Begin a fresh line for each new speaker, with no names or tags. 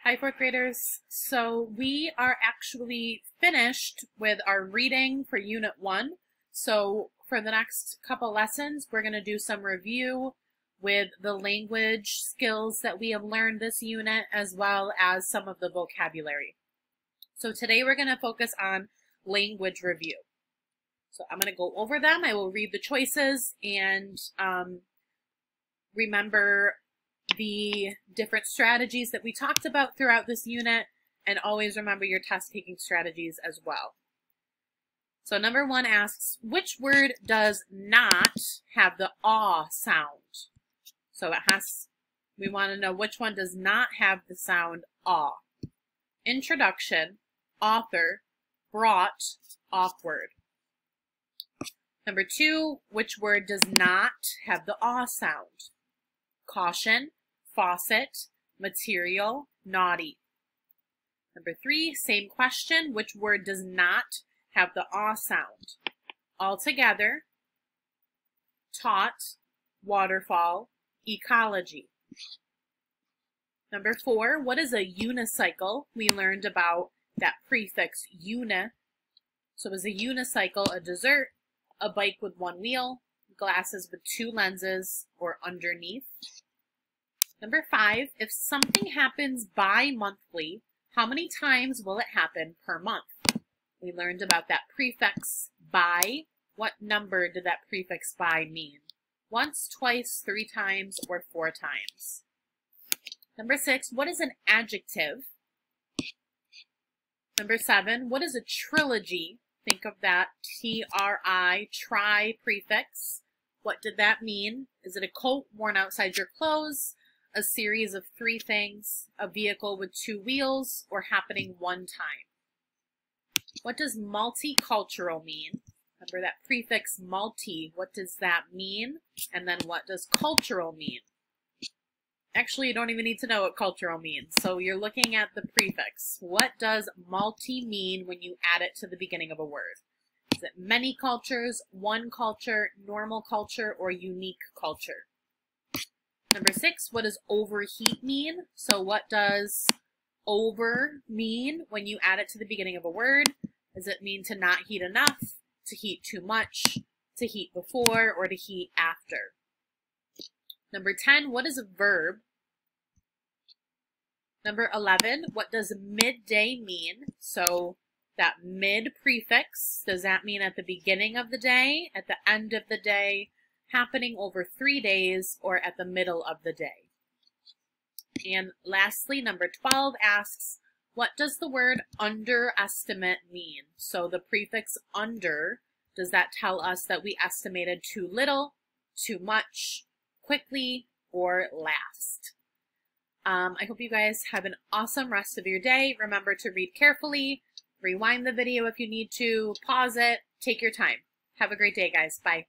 Hi, fourth graders. So we are actually finished with our reading for Unit 1. So for the next couple lessons, we're going to do some review with the language skills that we have learned this unit, as well as some of the vocabulary. So today we're going to focus on language review. So I'm going to go over them. I will read the choices and remember the different strategies that we talked about throughout this unit, and always remember your test-taking strategies as well. So number 1 asks, which word does not have the aw sound? So we want to know which one does not have the sound aw. Introduction, author, brought, awkward. Number 2, which word does not have the aw sound? Caution, faucet, material, naughty. Number 3, same question, which word does not have the aw sound? Altogether, taught, waterfall, ecology. Number 4, what is a unicycle? We learned about that prefix uni. So is a unicycle a dessert, a bike with one wheel, glasses with 2 lenses, or underneath? Number 5, if something happens bi-monthly, how many times will it happen per month? We learned about that prefix bi. What number did that prefix bi mean? Once, twice, 3 times, or 4 times? Number 6, what is an adjective? Number 7, what is a trilogy? Think of that T-R-I, tri prefix. What did that mean? Is it a coat worn outside your clothes, a series of 3 things, a vehicle with 2 wheels, or happening one time? What does multicultural mean? Remember that prefix multi, what does that mean? And then what does cultural mean? Actually, you don't even need to know what cultural means. So you're looking at the prefix. What does multi mean when you add it to the beginning of a word? Is it many cultures, one culture, normal culture, or unique culture? Number 6, what does overheat mean? So what does over mean when you add it to the beginning of a word? Does it mean to not heat enough, to heat too much, to heat before, or to heat after? Number 10, what is a verb? Number 11, what does midday mean? So that mid prefix, does that mean at the beginning of the day, at the end of the day, happening over 3 days, or at the middle of the day? And lastly, number 12 asks, what does the word underestimate mean? So the prefix under, does that tell us that we estimated too little, too much, quickly, or last? I hope you guys have an awesome rest of your day. Remember to read carefully, rewind the video if you need to, pause it, take your time. Have a great day, guys. Bye.